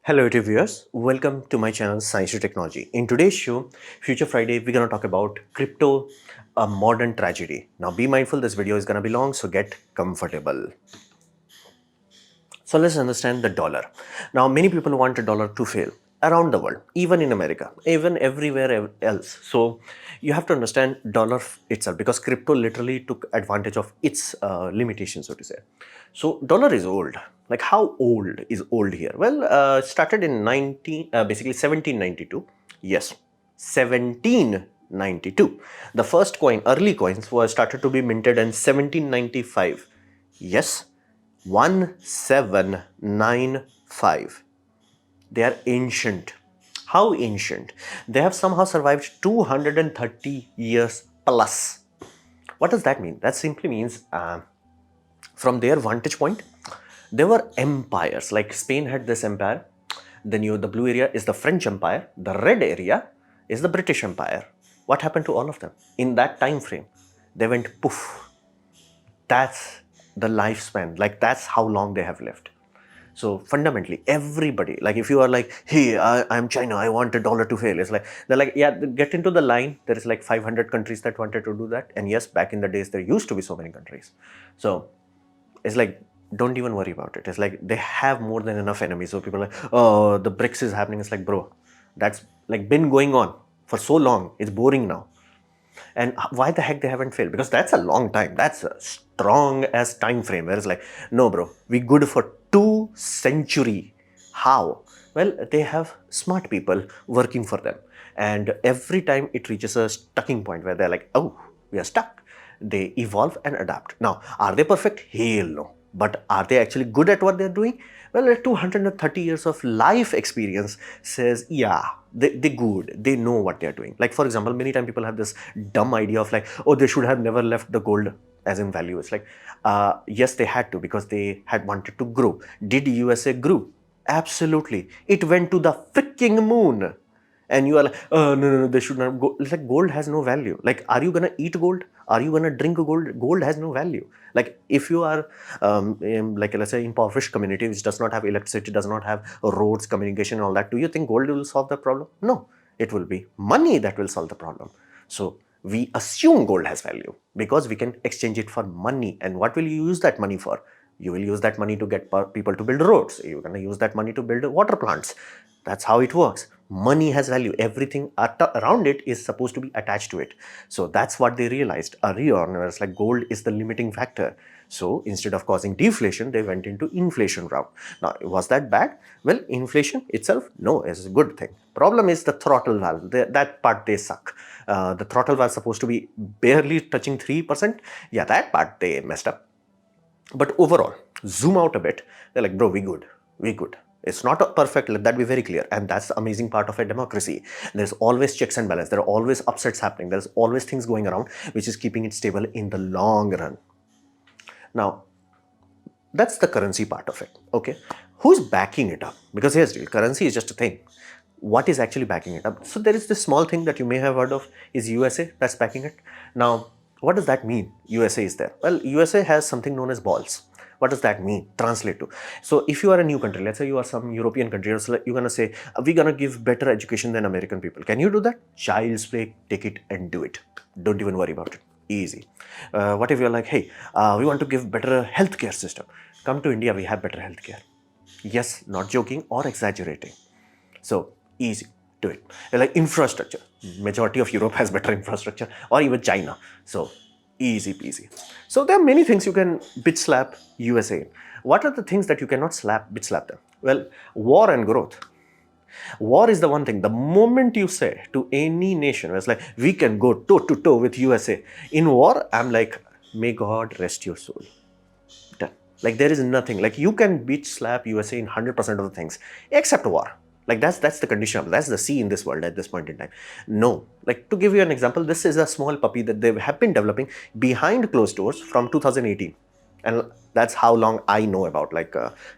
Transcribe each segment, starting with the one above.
Hello YouTube viewers, welcome to my channel Science to Technology. In today's show, Future Friday, we're going to talk about crypto, a modern tragedy. Now be mindful, this video is going to be long, so get comfortable. So let's understand the dollar. Now many people want a dollar to fail around the world, even in America, even everywhere else. So you have to understand dollar itself because crypto literally took advantage of its limitations, so to say. So dollar is old. Like how old is old here? Well, started in basically 1792. Yes, 1792. The first coin, early coins, were started to be minted in 1795. Yes, 1795. They are ancient. How ancient? They have somehow survived 230 years plus. What does that mean? That simply means from their vantage point, there were empires. Like Spain had this empire. Then the blue area is the French Empire. The red area is the British Empire. What happened to all of them? In that time frame, they went poof. That's the lifespan. Like that's how long they have lived. So fundamentally, everybody, like if you are like, hey, I'm China, I want a dollar to fail. It's like, they're like, yeah, get into the line. There is like 500 countries that wanted to do that. And yes, back in the days, there used to be so many countries. So it's like, don't even worry about it. It's like they have more than enough enemies. So people are like, oh, the BRICS is happening. It's like, bro, that's like been going on for so long. It's boring now. And why the heck they haven't failed? Because that's a long time. That's a strong as time frame. Where it's like, no, bro, we good for 2 centuries. How? Well, they have smart people working for them. And every time it reaches a stucking point where they're like, oh, we are stuck. They evolve and adapt. Now, are they perfect? Hell no. But are they actually good at what they're doing? Well, 230 years of life experience says, yeah, they good. They know what they're doing. Like, for example, many times people have this dumb idea of like, oh, they should have never left the gold as in value. It's like, yes, they had to because they had wanted to grow. Did USA grow? Absolutely. It went to the freaking moon. And you are like, oh, no, they should not go. It's like gold has no value. Like, are you going to eat gold? Are you going to drink gold? Gold has no value. Like, if you are, like, let's say, impoverished community, which does not have electricity, does not have roads, communication, and all that, do you think gold will solve the problem? No. It will be money that will solve the problem. So, we assume gold has value because we can exchange it for money. And what will you use that money for? You will use that money to get people to build roads. You're going to use that money to build water plants. That's how it works. Money has value. Everything around it is supposed to be attached to it. So that's what they realized early on. Whereas like gold is the limiting factor. So instead of causing deflation, they went into inflation route. Now, was that bad? Well, inflation itself, no, is a good thing. Problem is the throttle valve. That part they suck. The throttle valve is supposed to be barely touching 3%. Yeah, that part they messed up. But overall, zoom out a bit, they're like, bro, we good. It's not perfect, let that be very clear. And that's the amazing part of a democracy. There's always checks and balance. There are always upsets happening. There's always things going around, which is keeping it stable in the long run. Now, that's the currency part of it, okay? Who's backing it up? Because here's the deal, currency is just a thing. What is actually backing it up? So there is this small thing that you may have heard of is USA that's backing it. Now, what does that mean? USA is there. Well, USA has something known as balls. What does that mean? Translate to. So if you are a new country, let's say you are some European country, you're going to say, we're going to give better education than American people. Can you do that? Child's play, take it and do it. Don't even worry about it. Easy. What if you're like, hey, we want to give better healthcare system. Come to India, we have better healthcare. Yes, not joking or exaggerating. So easy, do it. Like infrastructure, majority of Europe has better infrastructure, or even China. So easy peasy. So there are many things you can bitch slap USA. What are the things that you cannot bitch slap them? Well, war and growth. War is the one thing. The moment you say to any nation, it's like, we can go toe to toe with USA. In war, I'm like, may God rest your soul. Done. Like there is nothing. Like you can bitch slap USA in 100% of the things, except war. Like that's the condition. That's the C in this world at this point in time. No. Like to give you an example, this is a small puppy that they have been developing behind closed doors from 2018. And That's how long I know about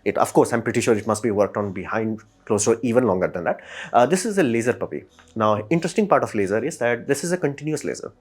it. Of course, I'm pretty sure it must be worked on behind closed door even longer than that. This is a laser puppy. Now, interesting part of laser is that this is a continuous laser.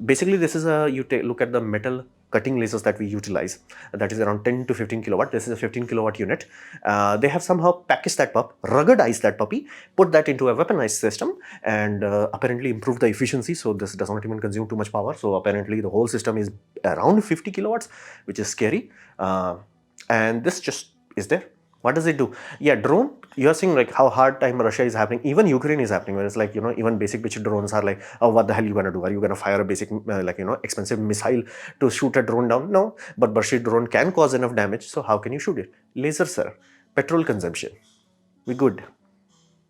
Basically, this is look at the metal cutting lasers that we utilize. That is around 10 to 15 kilowatt. This is a 15 kilowatt unit. They have somehow packaged that ruggedized that puppy, put that into a weaponized system, and apparently improved the efficiency. So this does not even consume too much power. So apparently the whole system is around 50 kilowatts, which is scary. And this just is there. What does it do? Yeah, drone. You're seeing like how hard time Russia is happening. Even Ukraine is happening, where it's like, even basic bitch drones are like, oh, what the hell are you gonna do? Are you gonna fire a basic expensive missile to shoot a drone down? No, but Bashir drone can cause enough damage. So how can you shoot it? Laser, sir. Petrol consumption. We good.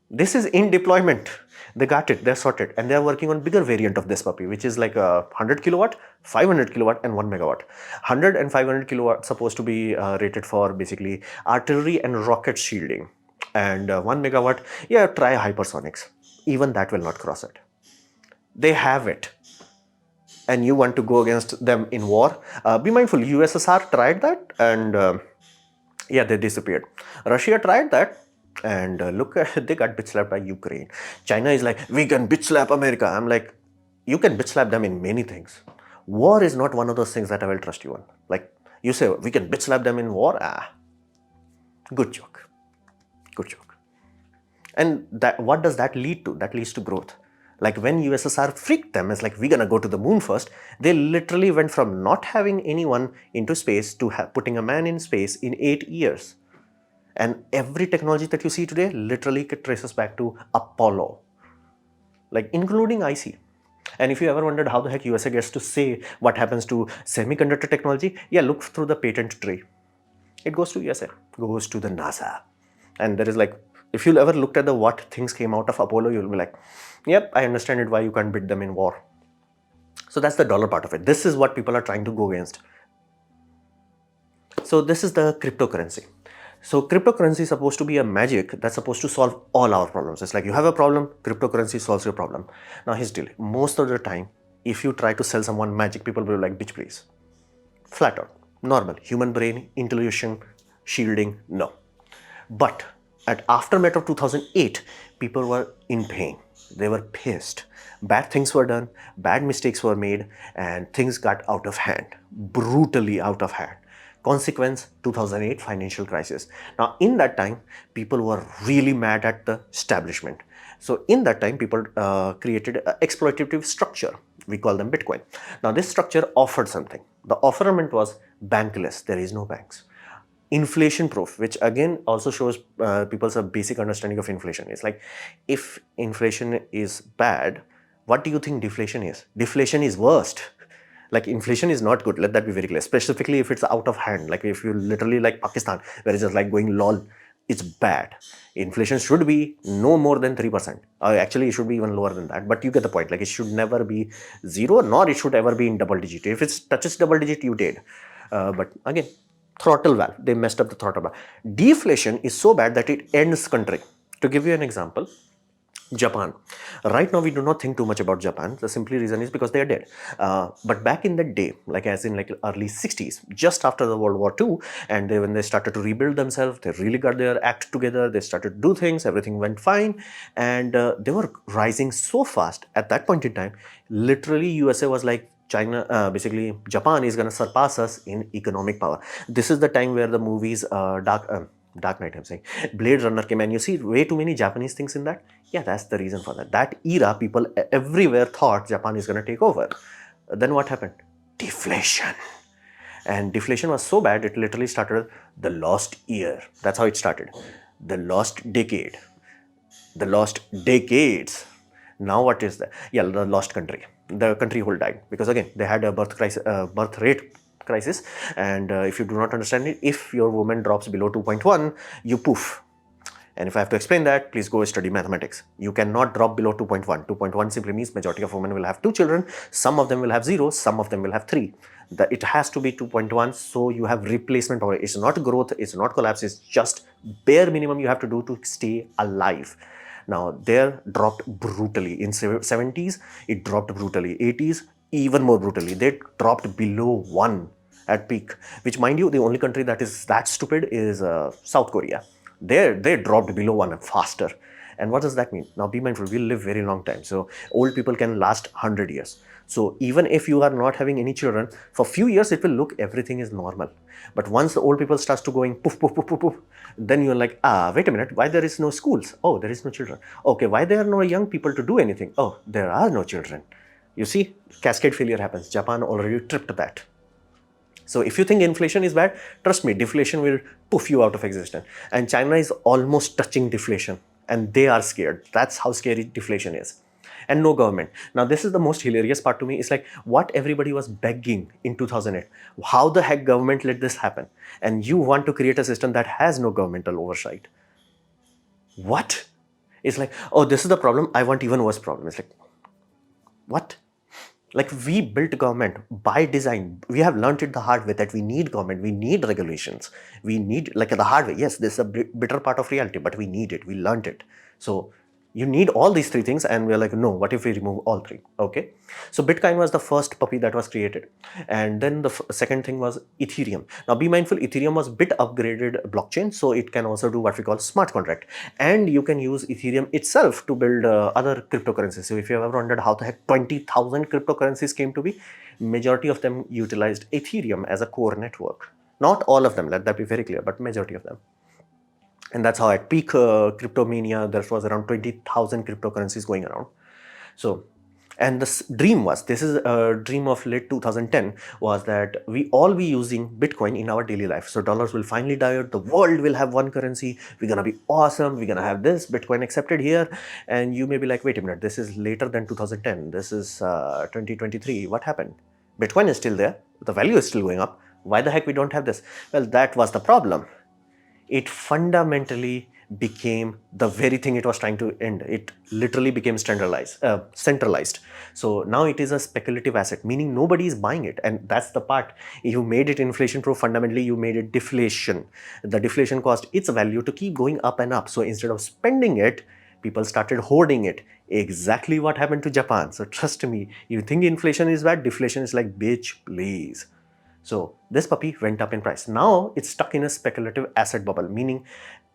This is in deployment. They got it, they're sorted, and they're working on bigger variant of this puppy, which is like a 100 kilowatt, 500 kilowatt, and 1 megawatt. 100 and 500 kilowatt supposed to be rated for basically artillery and rocket shielding, and 1 megawatt, yeah, try hypersonics. Even that will not cross it. They have it, and you want to go against them in war. Be mindful, USSR tried that, and yeah, they disappeared. Russia tried that, and look at, they got bitch slapped by Ukraine. China is like, we can bitch slap America. I'm like, you can bitch slap them in many things. War is not one of those things that I will trust you on. Like, you say, we can bitch slap them in war. Good joke. Good joke. And that, what does that lead to? That leads to growth. Like when USSR freaked them, it's like, we're gonna go to the moon first. They literally went from not having anyone into space to putting a man in space in 8 years. And every technology that you see today literally traces back to Apollo, like including IC. And if you ever wondered how the heck USA gets to say what happens to semiconductor technology, yeah, look through the patent tree. It goes to USA, goes to the NASA. And there is like, if you ever looked at the what things came out of Apollo, you'll be like, yep, I understand it why you can't beat them in war. So that's the dollar part of it. This is what people are trying to go against. So this is the cryptocurrency. So cryptocurrency is supposed to be a magic that's supposed to solve all our problems. It's like you have a problem, cryptocurrency solves your problem. Now here's the deal. Most of the time, if you try to sell someone magic, people will be like, bitch please. Flat out. Normal. Human brain, intuition, shielding, no. But at aftermath of 2008, people were in pain. They were pissed. Bad things were done, bad mistakes were made, and things got out of hand. Brutally out of hand. Consequence, 2008 financial crisis. Now, in that time, people were really mad at the establishment. So, in that time, people created an exploitative structure. We call them Bitcoin. Now, this structure offered something. The offerment was bankless. There is no banks. Inflation proof, which again also shows people's a basic understanding of inflation. It's like, if inflation is bad, what do you think deflation is? Deflation is worst. Like inflation is not good, let that be very clear, specifically if it's out of hand, like if you literally like Pakistan, where it's just like going lol, it's bad. Inflation should be no more than 3%. Actually, it should be even lower than that, but you get the point. Like it should never be zero, nor it should ever be in double digit. If it touches double digit, you did. But again, throttle valve, they messed up the throttle valve. Deflation is so bad that it ends country. To give you an example, Japan. Right now, we do not think too much about Japan. The simple reason is because they are dead. But back in the day, like as in like early 60s, just after the World War II, and when they started to rebuild themselves, they really got their act together. They started to do things. Everything went fine, and they were rising so fast. At that point in time, literally USA was like, China, basically Japan is going to surpass us in economic power. This is the time where the movies Dark Knight, I'm saying, Blade Runner came, and you see way too many Japanese things in that. Yeah, that's the reason for that. That era, people everywhere thought Japan is going to take over. Then what happened? Deflation. And deflation was so bad, it literally started the lost year. That's how it started. The lost decade. The lost decades. Now what is that? Yeah, the lost country. The country whole died. Because again, they had a birth rate crisis, and if you do not understand it, if your woman drops below 2.1, you poof. And if I have to explain that, please go study mathematics. You cannot drop below 2.1. 2.1 simply means majority of women will have 2 children. Some of them will have 0, some of them will have 3. It has to be 2.1, so you have replacement power. It's not growth, it's not collapse, it's just bare minimum you have to do to stay alive. Now, there dropped brutally. In 70s, it dropped brutally. 80s, even more brutally. They dropped below 1. at peak, which mind you, the only country that is that stupid is South Korea. They dropped below 1 faster. And what does that mean? Now be mindful, we'll live very long time. So old people can last 100 years. So even if you are not having any children, for few years it will look everything is normal. But once the old people starts to going poof, poof, poof, poof, poof, then you're like, wait a minute, why there is no schools? Oh, there is no children. Okay, why there are no young people to do anything? Oh, there are no children. You see, cascade failure happens. Japan already tripped that. So if you think inflation is bad, trust me, deflation will poof you out of existence. And China is almost touching deflation and they are scared. That's how scary deflation is. And no government. Now this is the most hilarious part to me. It's like what everybody was begging in 2008. How the heck government let this happen? And you want to create a system that has no governmental oversight. What? It's like, oh, this is the problem. I want even worse problem. It's like, what? Like we built government by design. We have learned it the hard way that we need government, we need regulations, we need like the hard way. Yes, this is a bitter part of reality, but we need it. We learned it. So you need all these three things, and we're like, no, what if we remove all three? Okay. So Bitcoin was the first puppy that was created. And then the second thing was Ethereum. Now be mindful, Ethereum was bit upgraded blockchain. So it can also do what we call smart contract. And you can use Ethereum itself to build other cryptocurrencies. So if you have ever wondered how the heck 20,000 cryptocurrencies came to be, majority of them utilized Ethereum as a core network. Not all of them, let that be very clear, but majority of them. And that's how at peak cryptomania, there was around 20,000 cryptocurrencies going around. So, and this dream was, this is a dream of late 2010, was that we all be using Bitcoin in our daily life. So dollars will finally die out. The world will have one currency. We're going to be awesome. We're going to have this Bitcoin accepted here. And you may be like, wait a minute, this is later than 2010. This is 2023. What happened? Bitcoin is still there. The value is still going up. Why the heck we don't have this? Well, that was the problem. It fundamentally became the very thing it was trying to end. It literally became centralized. So now it is a speculative asset, meaning nobody is buying it. And that's the part. You made it inflation proof. Fundamentally, you made it deflation. The deflation caused its value to keep going up and up. So instead of spending it, people started hoarding it. Exactly what happened to Japan. So trust me, you think inflation is bad, deflation is like, bitch, please. So this puppy went up in price. Now it's stuck in a speculative asset bubble, meaning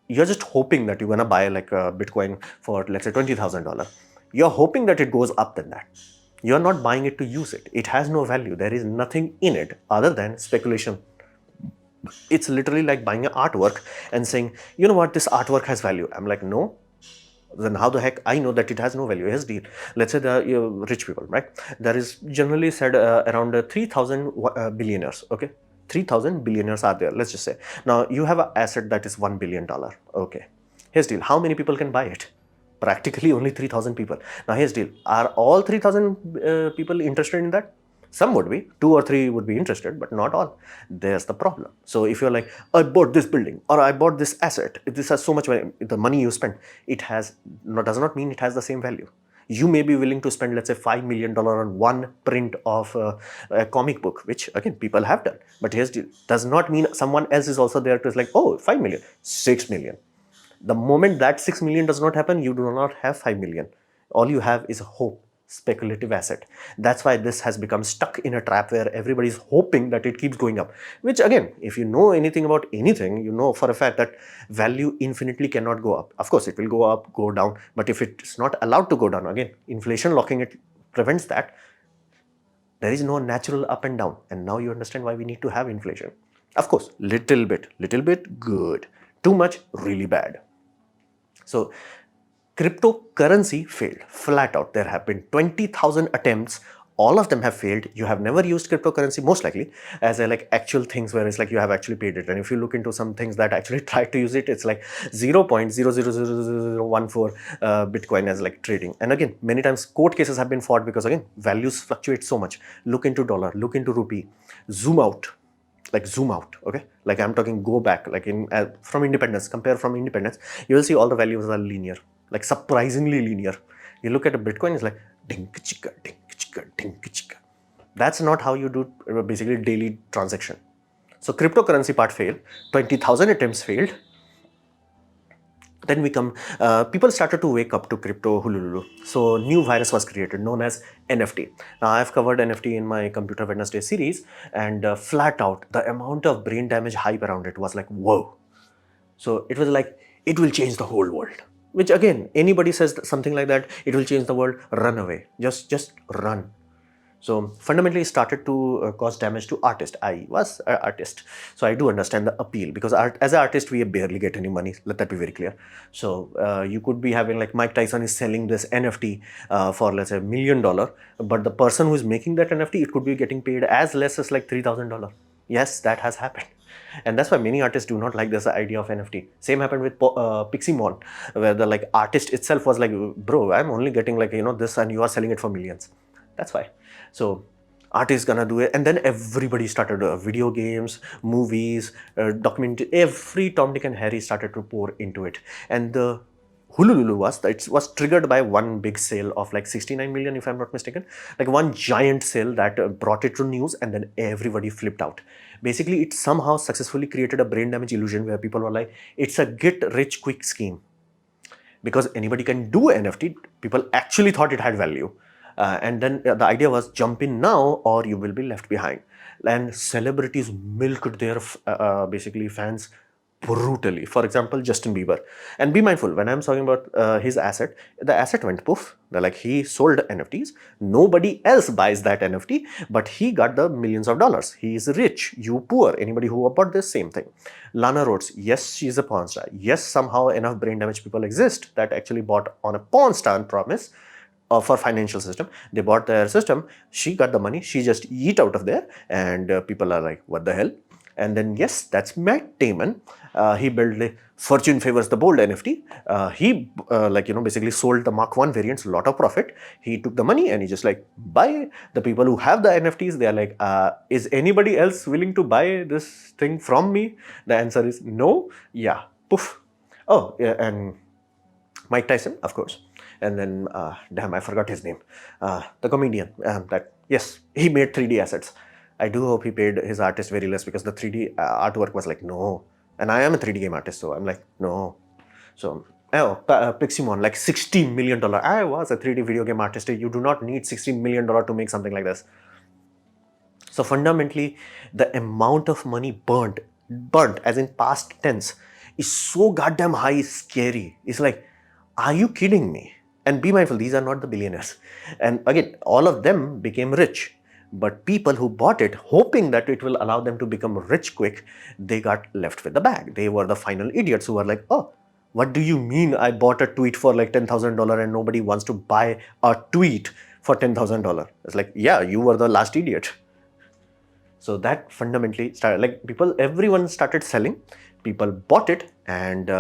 you're just hoping that you're going to buy like a Bitcoin for, let's say, $20,000. You're hoping that it goes up than that. You're not buying it to use it. It has no value. There is nothing in it other than speculation. It's literally like buying an artwork and saying, you know what, this artwork has value. I'm like, no. Then how the heck I know that it has no value? Here's the deal. Let's say the rich people, right? There is generally said around 3,000 billionaires, okay? 3,000 billionaires are there, let's just say. Now, you have an asset that is $1 billion, okay? Here's the deal. How many people can buy it? Practically only 3,000 people. Now, here's the deal. Are all 3,000 people interested in that? Some would be, 2 or 3 would be interested, but not all. There's the problem. So if you're like, I bought this building or I bought this asset, this has so much money, the money you spend, it does not mean it has the same value. You may be willing to spend, let's say, $5 million on one print of a comic book, which again, people have done. But here's the, does not mean someone else is also there to like, oh, 5 million, 6 million. The moment that 6 million does not happen, you do not have 5 million. All you have is hope. Speculative asset. That's why this has become stuck in a trap where everybody is hoping that it keeps going up, which again, if you know anything about anything, you know for a fact that value infinitely cannot go up. Of course, it will go up, go down, but if it's not allowed to go down, again, inflation locking it prevents that. There is no natural up and down. And now you understand why we need to have inflation. Of course, little bit good. Too much, really bad. So cryptocurrency failed flat out. There have been 20,000 attempts. All of them have failed. You have never used cryptocurrency, most likely, as a like actual things where it's like you have actually paid it. And if you look into some things that actually try to use it, it's like 0.000014 Bitcoin as like trading. And again, many times court cases have been fought because again, values fluctuate so much. Look into dollar, look into rupee, zoom out. Like zoom out, okay? Like I'm talking go back, like in from independence, compare from independence, you will see all the values are linear, like surprisingly linear. You look at a Bitcoin, it's like dink chicka, dink chicka, dink chicka. That's not how you do basically daily transaction. So cryptocurrency part failed, 20,000 attempts failed. Then we come, people started to wake up to crypto hululu. So new virus was created known as NFT. Now I've covered NFT in my Computer Wednesday series, and flat out, the amount of brain damage hype around it was like, whoa. So it was like, it will change the whole world. Which again, anybody says something like that, it will change the world, run away. Just run. So fundamentally, it started to cause damage to artists. I was an artist, so I do understand the appeal, because as an artist, we barely get any money. Let that be very clear. So you could be having, like, Mike Tyson is selling this NFT for, let's say, $1 million, but the person who is making that NFT, it could be getting paid as less as like $3,000. Yes, that has happened. And that's why many artists do not like this idea of NFT. Same happened with Piximon, where the, like, artist itself was like, bro, I'm only getting, like, this, and you are selling it for millions. That's why. So artists gonna do it, and then everybody started, video games, movies, documentary, every Tom, Dick and Harry started to pour into it. And the Hulululu was triggered by one big sale of like 69 million, if I'm not mistaken, like one giant sale that brought it to news, and then everybody flipped out. Basically, it somehow successfully created a brain damage illusion where people were like, it's a get rich quick scheme. Because anybody can do NFT, people actually thought it had value. And then the idea was, jump in now or you will be left behind. And celebrities milked their basically fans brutally. For example, Justin Bieber. And be mindful, when I'm talking about his asset, the asset went poof. Like, he sold NFTs. Nobody else buys that NFT, but he got the millions of dollars. He is rich, you poor. Anybody who bought this, same thing. Lana Rhodes, yes, she's a porn star. Yes, somehow enough brain damaged people exist that actually bought on a porn star promise for financial system. They bought their system, she got the money, she just eat out of there, and people are like, what the hell? And then, yes, that's Matt Damon. He built a Fortune Favors the Bold NFT. He basically sold the Mark 1 variants, lot of profit. He took the money and he just like, buy. The people who have the NFTs, they are like, is anybody else willing to buy this thing from me? The answer is no. Yeah, poof. Oh, yeah, and Mike Tyson, of course. And then, damn, I forgot his name. The comedian, yes, he made 3D assets. I do hope he paid his artist very less, because the 3D artwork was like, no. And I am a 3D game artist, so I'm like, no. So, Piximon, like $60 million. I was a 3D video game artist. You do not need $60 million to make something like this. So fundamentally, the amount of money burnt as in past tense, is so goddamn high, scary. It's like, are you kidding me? And be mindful, these are not the billionaires. And again, all of them became rich. But people who bought it, hoping that it will allow them to become rich quick, they got left with the bag. They were the final idiots who were like, oh, what do you mean I bought a tweet for like $10,000 and nobody wants to buy a tweet for $10,000? It's like, yeah, you were the last idiot. So that fundamentally started, like, everyone started selling, people bought it, and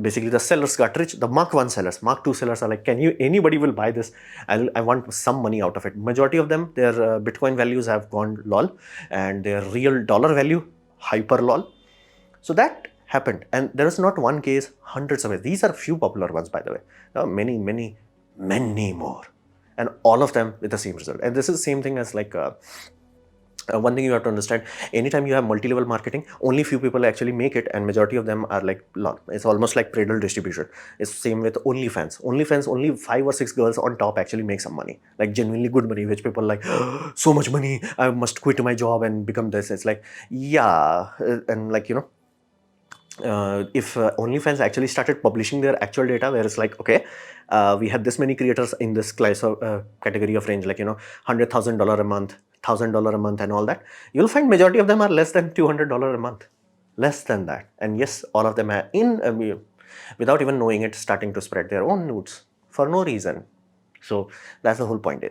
basically the sellers got rich. The Mark 1 sellers, Mark 2 sellers are like, anybody will buy this. I want some money out of it. Majority of them, their Bitcoin values have gone lol, and their real dollar value, hyper lol. So that happened. And there is not one case, hundreds of it. These are few popular ones, by the way. There are many, many, many more. And all of them with the same result. And this is the same thing as like, one thing you have to understand, anytime you have multi-level marketing, only few people actually make it, and majority of them are like, lol. It's almost like Pradle distribution. It's same with OnlyFans. OnlyFans, only 5 or 6 girls on top actually make some money, like genuinely good money, which people are like, oh, so much money, I must quit my job and become this. It's like, yeah, and like, if OnlyFans actually started publishing their actual data, where it's like, okay, we have this many creators in this class of category of range, like, $100,000 a month, $1,000 a month, and all that, you'll find majority of them are less than $200 a month, less than that. And yes, all of them are without even knowing it, starting to spread their own nudes for no reason. So that's the whole point.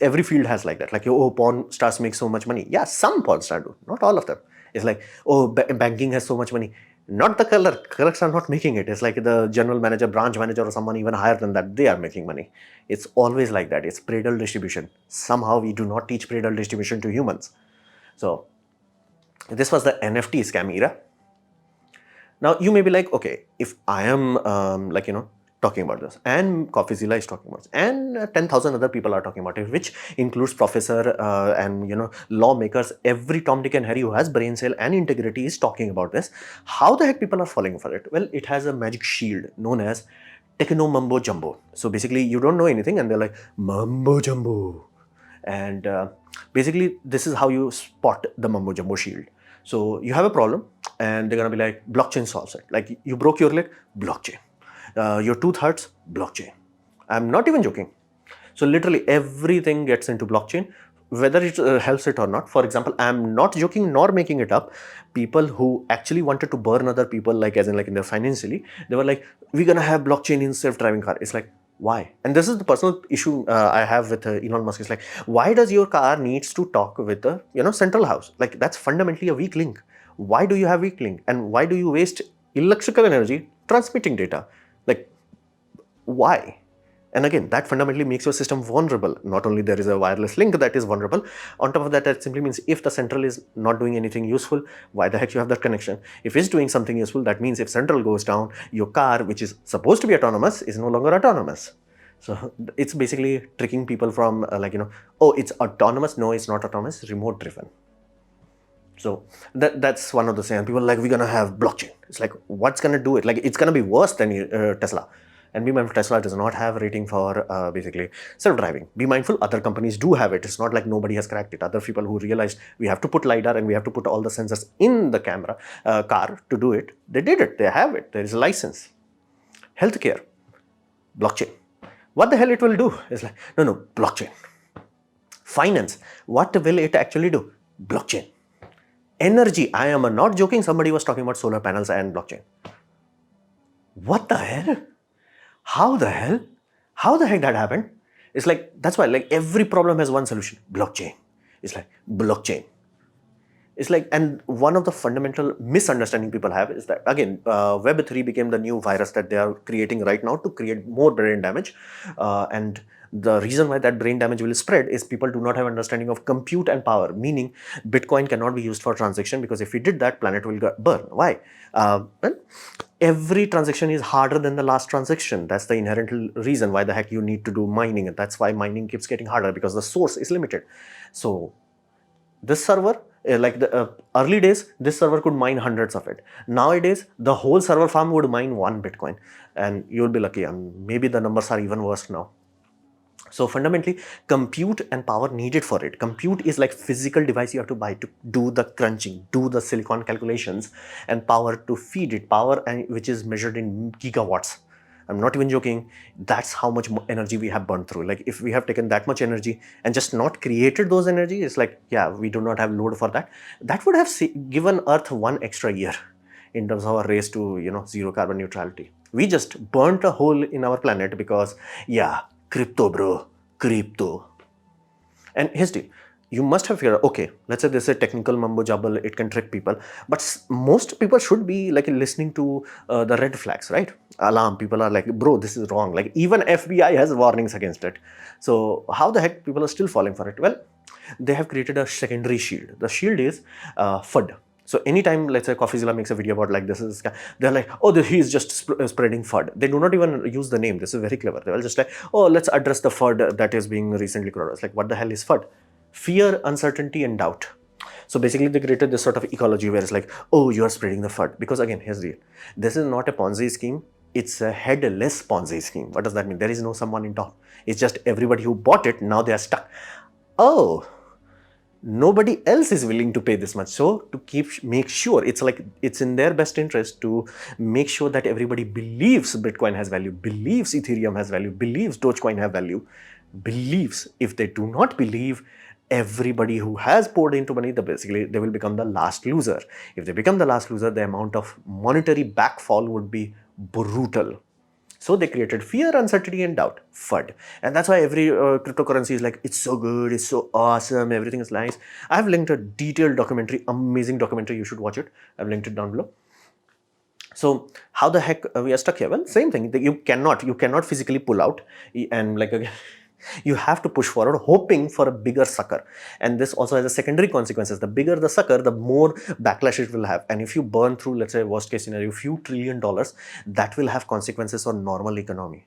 Every field has like that. Like, oh, porn stars make so much money. Yeah, some porn stars do, not all of them. It's like, oh, banking has so much money. Not the clerks are not making it. It's like the general manager, branch manager, or someone even higher than that, they are making money. It's always like that. It's Pradle distribution. Somehow we do not teach Pradle distribution to humans. So this was the NFT scam era. Now you may be like, okay, if I am talking about this, and Coffeezilla is talking about this, and 10,000 other people are talking about it, which includes professor and lawmakers. Every Tom, Dick and Harry who has brain cell and integrity is talking about this. How the heck people are falling for it? Well, it has a magic shield known as Techno Mumbo Jumbo. So basically, you don't know anything, and they're like Mumbo Jumbo, and basically this is how you spot the Mumbo Jumbo shield. So you have a problem, and they're gonna be like, blockchain solves it. Like, you broke your leg, blockchain. Your tooth hurts, blockchain. I'm not even joking. So literally everything gets into blockchain, whether it helps it or not. For example, I'm not joking nor making it up. People who actually wanted to burn other people, like as in like in their financially, they were like, we're gonna have blockchain in self-driving car. It's like, why? And this is the personal issue I have with Elon Musk. It's like, why does your car needs to talk with the central house? Like, that's fundamentally a weak link. Why do you have weak link? And why do you waste electrical energy transmitting data? Like, why? And again, that fundamentally makes your system vulnerable. Not only there is a wireless link that is vulnerable, on top of that, that simply means if the central is not doing anything useful, why the heck you have that connection? If it's doing something useful, that means if central goes down, your car, which is supposed to be autonomous, is no longer autonomous. So it's basically tricking people from oh, it's autonomous. No, it's not autonomous, remote driven. So that's one of the things. People are like, we're going to have blockchain. It's like, what's going to do it? Like, it's going to be worse than Tesla. And be mindful, Tesla does not have a rating for basically self-driving. Be mindful, other companies do have it. It's not like nobody has cracked it. Other people who realized we have to put LiDAR and we have to put all the sensors in the camera car to do it, they did it. They have it. There is a license. Healthcare, blockchain. What the hell it will do? It's like, no, blockchain. Finance, what will it actually do? Blockchain. Energy, I am not joking. Somebody was talking about solar panels and blockchain. What the hell? How the hell? How the heck that happened? It's like, that's why, like, every problem has one solution. Blockchain. It's like, blockchain. It's like, and one of the fundamental misunderstanding people have is that, again, Web3 became the new virus that they are creating right now to create more brain damage. And the reason why that brain damage will spread is people do not have understanding of compute and power, meaning Bitcoin cannot be used for transaction, because if we did that, planet will burn. Why? Well, every transaction is harder than the last transaction. That's the inherent reason why the heck you need to do mining. And that's why mining keeps getting harder, because the source is limited. So this server, like the early days, this server could mine hundreds of it. Nowadays, the whole server farm would mine 1 Bitcoin, and you'll be lucky. And maybe the numbers are even worse now. So fundamentally, compute and power needed for it. Compute is like physical device you have to buy to do the crunching, do the silicon calculations, and power to feed it. Power, and which is measured in gigawatts. I'm not even joking. That's how much energy we have burned through. Like, if we have taken that much energy and just not created those energy, it's like, yeah, we do not have load for that. That would have given Earth 1 extra year in terms of our race to, zero carbon neutrality. We just burnt a hole in our planet because, yeah, crypto, bro, crypto. And here's the deal. You must have figured, okay, let's say this is a technical mumbo jumbo, it can trick people, but most people should be like listening to the red flags, right? Alarm. People are like, bro, this is wrong. Like, even FBI has warnings against it. So how the heck people are still falling for it? Well, they have created a secondary shield. The shield is FUD. So anytime, let's say, Coffeezilla makes a video about like this is, they're like, oh, he's just spreading FUD. They do not even use the name. This is very clever. They will just like, oh, let's address the FUD that is being recently created. It's like, what the hell is FUD? Fear, uncertainty, and doubt. So basically, they created this sort of ecology where it's like, oh, you are spreading the FUD. Because again, here's the deal. This is not a Ponzi scheme. It's a headless Ponzi scheme. What does that mean? There is no someone in top. It's just everybody who bought it, now they are stuck. Oh, nobody else is willing to pay this much. So to make sure, it's like, it's in their best interest to make sure that everybody believes Bitcoin has value, believes Ethereum has value, believes Dogecoin have value, believes. If they do not believe, everybody who has poured into money, basically they will become the last loser. If they become the last loser, the amount of monetary backfall would be brutal. So they created fear, uncertainty, and doubt, FUD. And that's why every cryptocurrency is like, it's so good, it's so awesome, everything is nice. I've linked a detailed documentary, amazing documentary, you should watch it. I've linked it down below. So how the heck we are stuck here? Well, same thing. You cannot physically pull out, and like, again, You have to push forward hoping for a bigger sucker. And this also has a secondary consequences. The bigger the sucker, the more backlash it will have. And if you burn through, let's say, worst case scenario, few $1 trillion, that will have consequences on normal economy.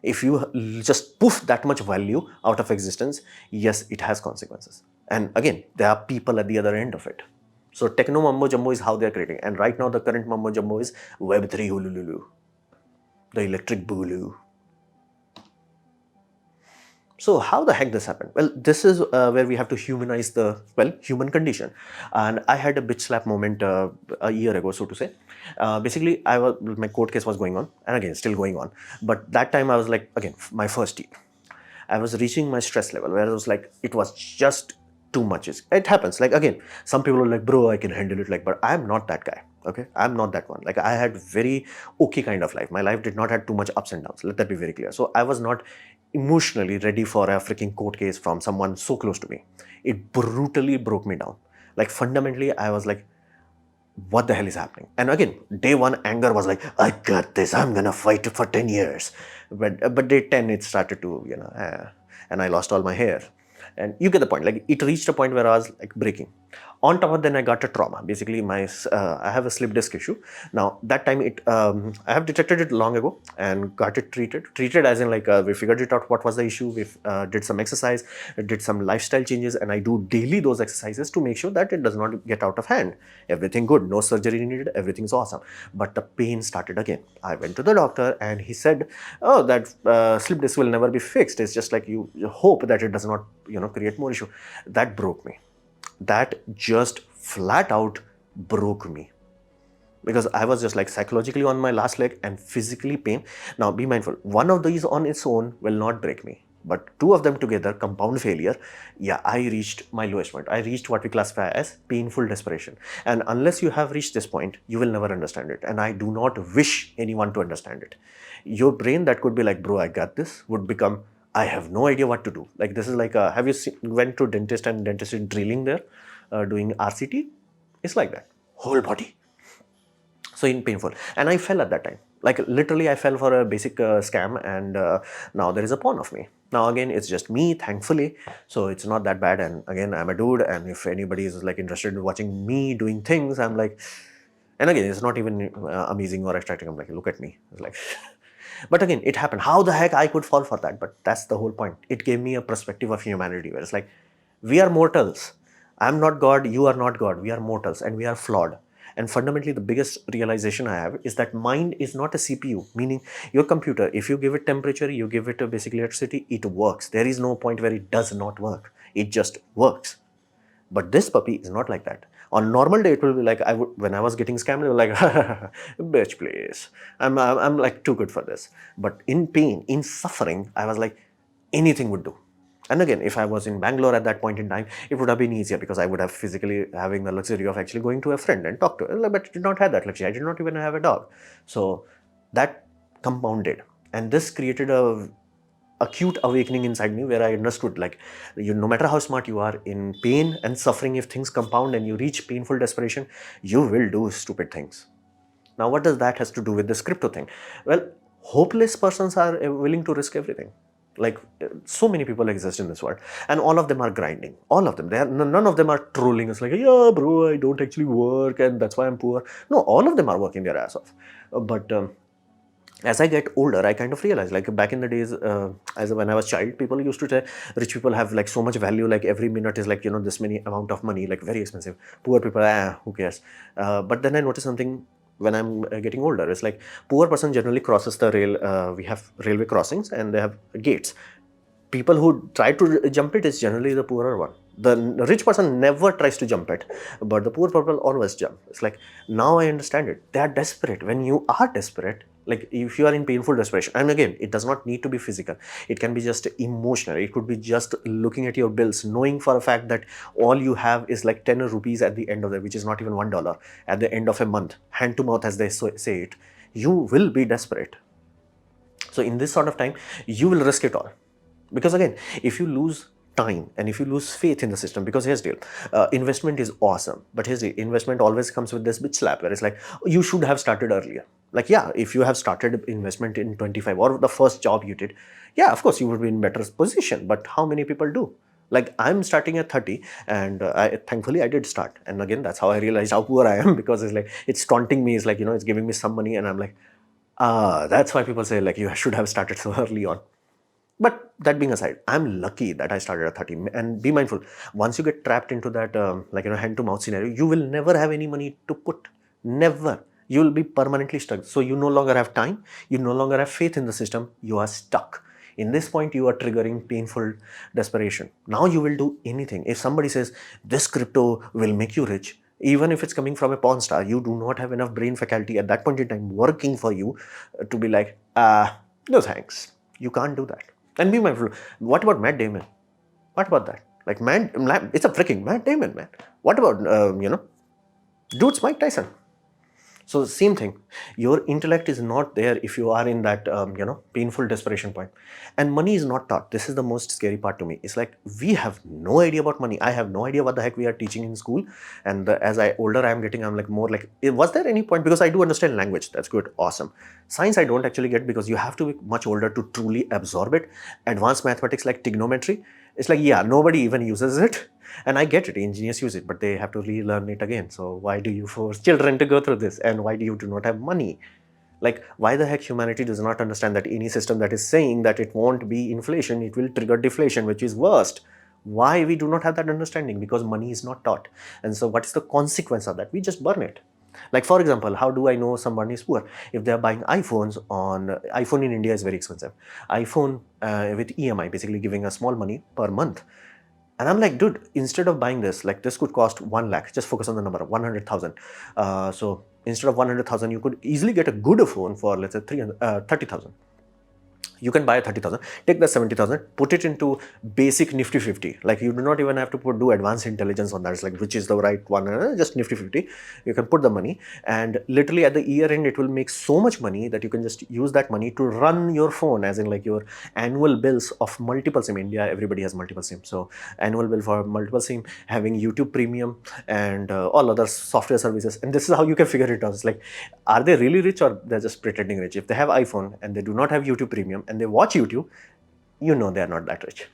If you just poof that much value out of existence, yes, it has consequences. And again, there are people at the other end of it. So Techno Mumbo Jumbo is how they're creating. And right now the current Mumbo Jumbo is Web3 Hulululu, the electric boogaloo. So how the heck this happened? Well, this is where we have to humanize the, human condition. And I had a bitch slap moment a year ago, so to say. Basically, my court case was going on, and again, still going on. But that time I was like, again, my first year. I was reaching my stress level where I was like, it was just too much. It happens. Like, again, some people are like, bro, I can handle it. Like, but I'm not that guy. Okay, I'm not that one. Like, I had very okay kind of life. My life did not have too much ups and downs. Let that be very clear. So I was not emotionally ready for a freaking court case from someone so close to me. It brutally broke me down. Like, fundamentally, I was like, what the hell is happening? And again, day one anger was like, I got this, I'm gonna fight for 10 years. But day 10, it started to, and I lost all my hair. And you get the point. Like, it reached a point where I was like breaking. On top of that, I got a trauma. Basically, I have a slip disc issue. Now, that time, I have detected it long ago and got it treated. Treated as in, like, we figured it out what was the issue. We did some exercise, did some lifestyle changes, and I do daily those exercises to make sure that it does not get out of hand. Everything good, no surgery needed, everything's awesome. But the pain started again. I went to the doctor and he said, oh, that slip disc will never be fixed. It's just like you hope that it does not, create more issue. That broke me. That just flat out broke me, because I was just like psychologically on my last leg and physically pain. Now, be mindful, one of these on its own will not break me, but two of them together, compound failure. Yeah, I reached my lowest point. I reached what we classify as painful desperation. And unless you have reached this point, you will never understand it. And I do not wish anyone to understand it. Your brain that could be like, bro, I got this, would become, I have no idea what to do. Like, this is like, have you went to dentist and dentist is drilling there, doing RCT? It's like that, whole body. So painful. And I fell at that time. Like, literally, I fell for a basic scam, and now there is a pawn of me. Now, again, it's just me, thankfully. So it's not that bad. And again, I'm a dude. And if anybody is like interested in watching me doing things, I'm like, and again, it's not even amazing or extracting. I'm like, look at me. It's like, but again, it happened. How the heck I could fall for that? But that's the whole point. It gave me a perspective of humanity where it's like, we are mortals. I'm not God. You are not God. We are mortals and we are flawed. And fundamentally, the biggest realization I have is that mind is not a CPU, meaning your computer, if you give it temperature, you give it a basic electricity, it works. There is no point where it does not work. It just works. But this puppy is not like that. On normal day, it will be like, when I was getting scammed, it was like, bitch, please. I'm like too good for this. But in pain, in suffering, I was like, anything would do. And again, if I was in Bangalore at that point in time, it would have been easier because I would have physically having the luxury of actually going to a friend and talk to her. But I did not have that luxury. I did not even have a dog. So that compounded. And this created a acute awakening inside me where I understood, like, no matter how smart you are, in pain and suffering, if things compound and you reach painful desperation, you will do stupid things. Now, what does that has to do with this crypto thing? Well, hopeless persons are willing to risk everything. Like, so many people exist in this world, and all of them are grinding. All of them. None of them are trolling us like, yeah, bro, I don't actually work and that's why I'm poor. No, all of them are working their ass off. But as I get older, I kind of realize, like, back in the days, when I was child, people used to say rich people have like so much value, like every minute is like, this many amount of money, like very expensive. Poor people, who cares? But then I noticed something when I'm getting older. It's like, poor person generally crosses the rail. We have railway crossings and they have gates. People who try to jump it is generally the poorer one. The rich person never tries to jump it, but the poor people always jump. It's like, now I understand it. They are desperate. When you are desperate, like if you are in painful desperation, and again, it does not need to be physical. It can be just emotional. It could be just looking at your bills, knowing for a fact that all you have is like 10 rupees at the end of it, which is not even $1 at the end of a month, hand to mouth as they say it. You will be desperate. So in this sort of time, you will risk it all. Because again, if you lose time and if you lose faith in the system, because here's the deal, investment is awesome, but here's the investment always comes with this bitch slap where it's like, oh, you should have started earlier. Like, yeah, if you have started investment in 25 or the first job you did, yeah, of course you would be in better position. But how many people do? Like, I'm starting at 30, and thankfully I did start. And again, that's how I realized how poor I am, because it's like, it's taunting me. It's like, it's giving me some money, and I'm like, that's why people say, like, you should have started so early on. But that being aside, I'm lucky that I started at 30. And be mindful, once you get trapped into that, hand to mouth scenario, you will never have any money to put. Never. You will be permanently stuck. So you no longer have time. You no longer have faith in the system. You are stuck. In this point, you are triggering painful desperation. Now you will do anything. If somebody says, this crypto will make you rich, even if it's coming from a porn star, you do not have enough brain faculty at that point in time working for you to be like, no thanks. You can't do that. And be mindful. What about Matt Damon? What about that? Like, man, it's a freaking Matt Damon, man. What about, dude's Mike Tyson? So same thing, your intellect is not there if you are in that, painful desperation point. And money is not taught. This is the most scary part to me. It's like, we have no idea about money. I have no idea what the heck we are teaching in school. And as older I am getting, I'm like more like, was there any point? Because I do understand language. That's good. Awesome. Science, I don't actually get, because you have to be much older to truly absorb it. Advanced mathematics like trigonometry, it's like, yeah, nobody even uses it. And I get it, engineers use it, but they have to relearn it again. So why do you force children to go through this? And why do you do not have money? Like, why the heck humanity does not understand that any system that is saying that it won't be inflation, it will trigger deflation, which is worst. Why we do not have that understanding? Because money is not taught. And so what is the consequence of that? We just burn it. Like, for example, how do I know someone is poor? If they're buying iPhone in India is very expensive. iPhone with EMI, basically giving us small money per month. And I'm like, dude, instead of buying this, like, this could cost 1 lakh, just focus on the number, 100,000. So instead of 100,000, you could easily get a good phone for, let's say, 30,000. You can buy a 30,000, take the 70,000, put it into basic Nifty 50. Like, you do not even have to do advanced intelligence on that. It's like, which is the right one, just Nifty 50. You can put the money, and literally at the year end, it will make so much money that you can just use that money to run your phone, as in like your annual bills of multiple SIM. India, everybody has multiple SIM. So annual bill for multiple SIM, having YouTube Premium and all other software services. And this is how you can figure it out. It's like, are they really rich, or they're just pretending rich? If they have iPhone and they do not have YouTube Premium and they watch YouTube, they're not that rich.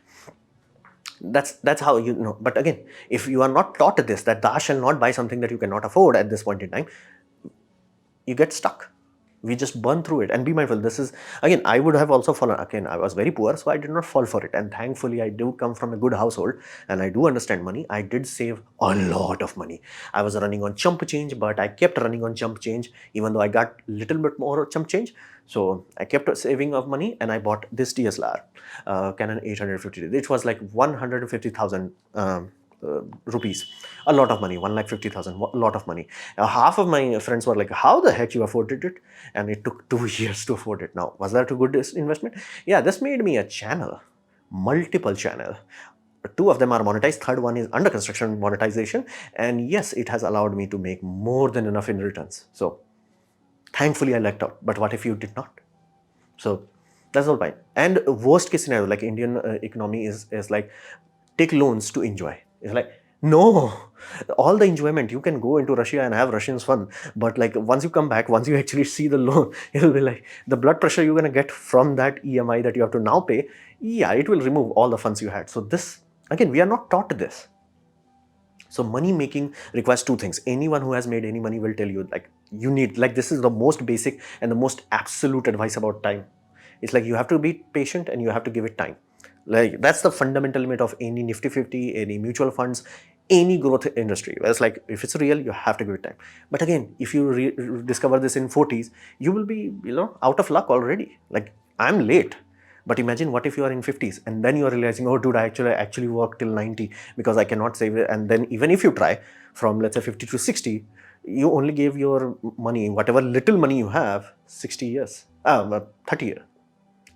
That's how you know. But again, if you are not taught this, that thou shall not buy something that you cannot afford at this point in time, you get stuck. We just burn through it. And be mindful, this is, again, I would have also fallen. Again, I was very poor, so I did not fall for it. And thankfully, I do come from a good household, and I do understand money. I did save a lot of money. I was running on chump change, but I kept running on chump change, even though I got little bit more chump change. So I kept saving of money, and I bought this DSLR, Canon 850. It was like 150,000 rupees, a lot of money. 150,000, a lot of money. Half of my friends were like, how the heck you afforded it? And it took 2 years to afford it. Now, was that a good investment? Yeah, this made me a channel, multiple channel. 2 of them are monetized, third one is under construction monetization, and yes, it has allowed me to make more than enough in returns. So thankfully I lucked out. But what if you did not? So that's all fine. And worst case scenario, like Indian economy is like, take loans to enjoy. It's like, no, all the enjoyment, you can go into Russia and have Russians fun, but like, once you come back, once you actually see the loan, it'll be like, the blood pressure you're gonna get from that EMI that you have to now pay, yeah, it will remove all the funds you had. So this, again, we are not taught this. So money making requires 2 things. Anyone who has made any money will tell you, like, you need, like, this is the most basic and the most absolute advice about time. It's like, you have to be patient and you have to give it time. Like, that's the fundamental limit of any Nifty 50, any mutual funds, any growth industry. It's like, if it's real, you have to give it time. But again, if you discover this in 40s, you will be, out of luck already. Like, I'm late. But imagine, what if you are in 50s and then you are realizing, oh dude, I actually work till 90 because I cannot save it. And then even if you try from, let's say, 50 to 60, you only gave your money, whatever little money you have, 60 years, 30 years.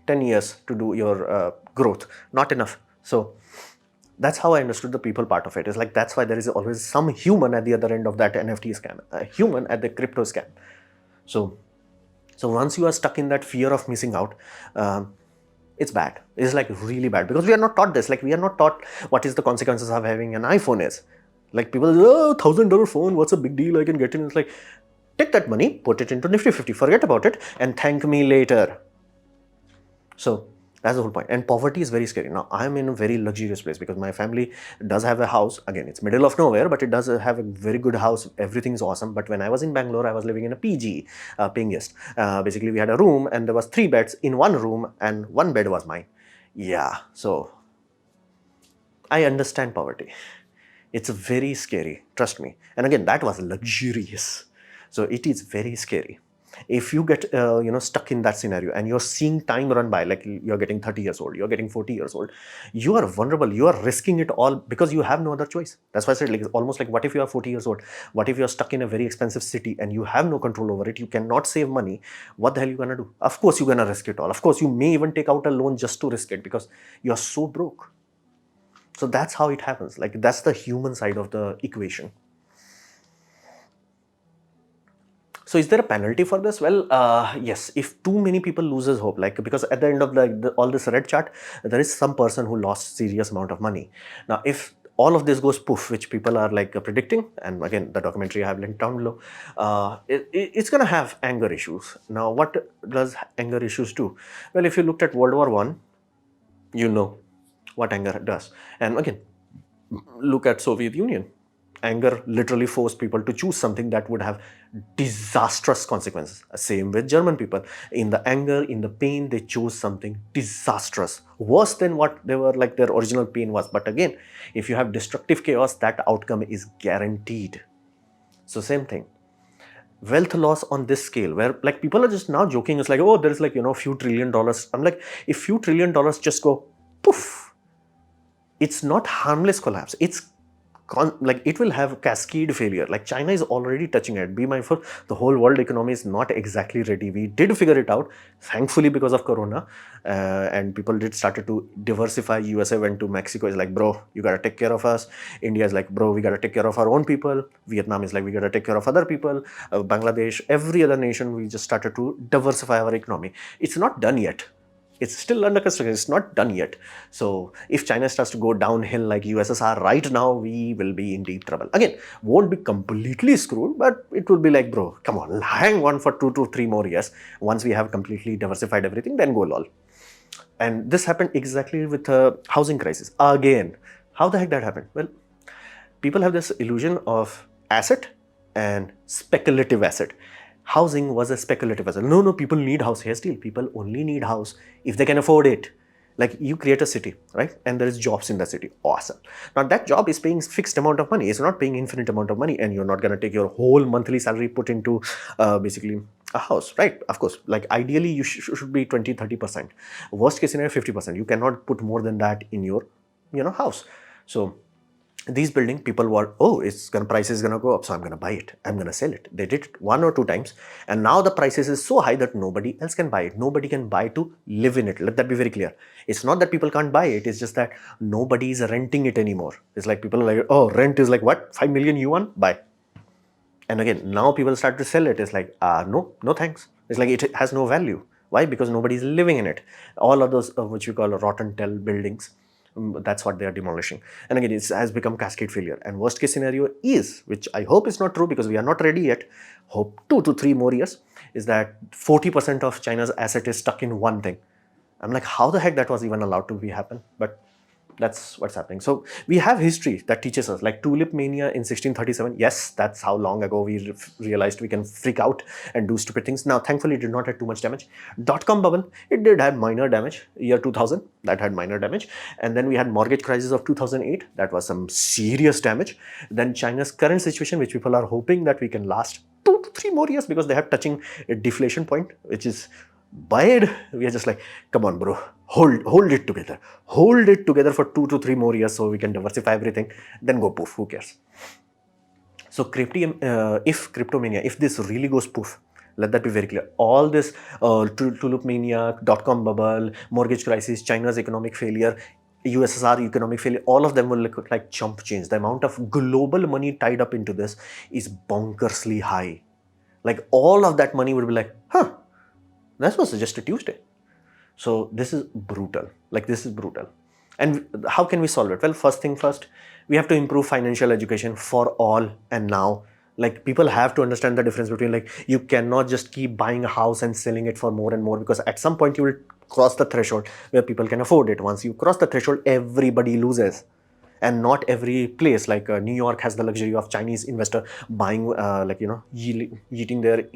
10 years to do your growth. Not enough. So that's how I understood the people part of it. It's like, that's why there is always some human at the other end of that NFT scam, a human at the crypto scam. So once you are stuck in that fear of missing out, it's bad. It's like really bad, because we are not taught this. Like, we are not taught what is the consequences of having an iPhone is. Like, people, $1,000 phone, what's a big deal? I can get it. It's like, Take that money, put it into Nifty 50, forget about it, and thank me later. So that's the whole point. And poverty is very scary. Now, I'm in a very luxurious place because my family does have a house. Again, it's middle of nowhere, but it does have a very good house. Everything's awesome. But when I was in Bangalore, I was living in a PG, paying guest. Basically, we had a room and there was 3 beds in one room and 1 bed was mine. Yeah, so I understand poverty. It's very scary, trust me. And again, that was luxurious. So it is very scary. If you get stuck in that scenario and you're seeing time run by, like you're getting 30 years old, you're getting 40 years old, you are vulnerable, you are risking it all because you have no other choice. That's why I said, like, almost like, what if you are 40 years old? What if you're stuck in a very expensive city and you have no control over it? You cannot save money. What the hell are you gonna do? Of course you're gonna risk it all. Of course you may even take out a loan just to risk it because you're so broke. So that's how it happens. Like, that's the human side of the equation. So is there a penalty for this? Well, yes, if too many people loses hope, like, because at the end of all this red chart, there is some person who lost serious amount of money. Now, if all of this goes poof, which people are like predicting, and again, the documentary I have linked down below, it's going to have anger issues. Now, what does anger issues do? Well, if you looked at World War I, you know what anger does. And again, look at Soviet Union. Anger literally forced people to choose something that would have disastrous consequences. Same with German people. In the anger, in the pain, they chose something disastrous, worse than what they were, like, their original pain was. But again, if you have destructive chaos, that outcome is guaranteed. So same thing. Wealth loss on this scale, where, like, people are just now joking, it's like, oh, there is, like, few $1 trillion. I'm like, if few $1 trillion just go poof, it's not harmless collapse. It's like, it will have cascade failure. Like, China is already touching it. Be mindful, the whole world economy is not exactly ready. We did figure it out, thankfully, because of Corona, and people did started to diversify. USA went to Mexico, is like, bro, you gotta take care of us. India is like, bro, we gotta take care of our own people. Vietnam is like, we gotta take care of other people. Bangladesh, every other nation, we just started to diversify our economy. It's not done yet. It's still under construction. It's not done yet. So if China starts to go downhill like USSR right now, we will be in deep trouble. Again, won't be completely screwed, but it will be like, bro, come on, hang on for 2 to 3 more years. Once we have completely diversified everything, then go lol. And this happened exactly with the housing crisis. Again, how the heck that happened? Well, people have this illusion of asset and speculative asset. Housing was a speculative asset. No, people need house. Here still, people only need house if they can afford it. Like, you create a city, right? And there is jobs in the city. Awesome. Now, that job is paying fixed amount of money. It's not paying infinite amount of money, and you're not going to take your whole monthly salary put into basically a house, right? Of course, like, ideally you should be 20-30%. Worst case scenario, 50%. You cannot put more than that in your house. So these building, people were, oh, price is gonna go up, so I'm gonna buy it, I'm gonna sell it. They did it 1 or 2 times, and now the prices is so high that nobody else can buy it. Nobody can buy to live in it. Let that be very clear. It's not that people can't buy it, it's just that nobody is renting it anymore. It's like, people are like, oh, rent is like, what, 5 million yuan, buy. And again, now people start to sell it. It's like, no thanks. It's like, it has no value. Why? Because nobody is living in it. All of those which we call rotten tell buildings, that's what they are demolishing. And again, it has become cascade failure. And worst case scenario is, which I hope is not true because we are not ready yet, hope 2 to 3 more years, is that 40% of China's asset is stuck in one thing. I'm like, how the heck that was even allowed to happen? But that's what's happening. So we have history that teaches us, like tulip mania in 1637. Yes, that's how long ago we realized we can freak out and do stupid things. Now, thankfully, it did not have too much damage. Dot-com bubble, it did have minor damage. Year 2000, that had minor damage. And then we had mortgage crisis of 2008. That was some serious damage. Then China's current situation, which people are hoping that we can last 2 to 3 more years because they have touching a deflation point, which is bad. We are just like, come on, bro, hold it together. Hold it together for 2 to 3 more years so we can diversify everything. Then go poof, who cares? So if cryptomania, if this really goes poof, let that be very clear. All this tulip mania, dot-com bubble, mortgage crisis, China's economic failure, USSR economic failure, all of them will look like chump change. The amount of global money tied up into this is bonkersly high. Like, all of that money would be like, huh, that was just a Tuesday. So this is brutal. Like, this is brutal. And how can we solve it? Well, first thing first, we have to improve financial education for all and now. Like, people have to understand the difference between, like, you cannot just keep buying a house and selling it for more and more, because at some point you will cross the threshold where people can afford it. Once you cross the threshold, everybody loses. And not every place, like New York has the luxury of Chinese investor buying, yeeting their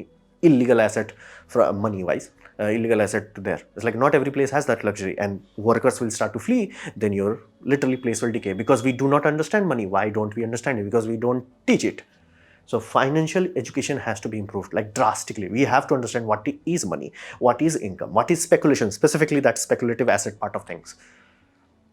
illegal asset for money wise, illegal asset to there. It's like not every place has that luxury, and workers will start to flee. Then your literally place will decay, because we do not understand money. Why don't we understand it? Because we don't teach it. So financial education has to be improved, like drastically. We have to understand what is money, what is income, what is speculation, specifically that speculative asset part of things.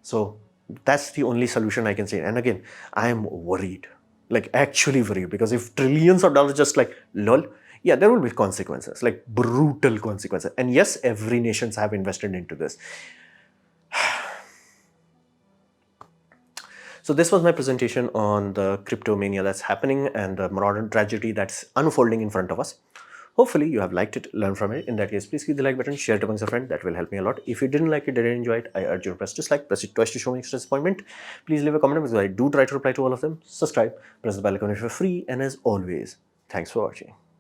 So that's the only solution I can say. And again, I am worried, like actually worried, because if trillions of dollars just like lol, yeah, there will be consequences, like brutal consequences. And yes, every nations have invested into this. So this was my presentation on the crypto mania that's happening and the modern tragedy that's unfolding in front of us. Hopefully you have liked it, learned from it. In that case, please click the like button, share it amongst your friends. That will help me a lot. If you didn't like it, didn't enjoy it, I urge you to press dislike, press it twice to show me extra disappointment. Please leave a comment, because I do try to reply to all of them. Subscribe, press the bell icon if you're free, and as always, thanks for watching.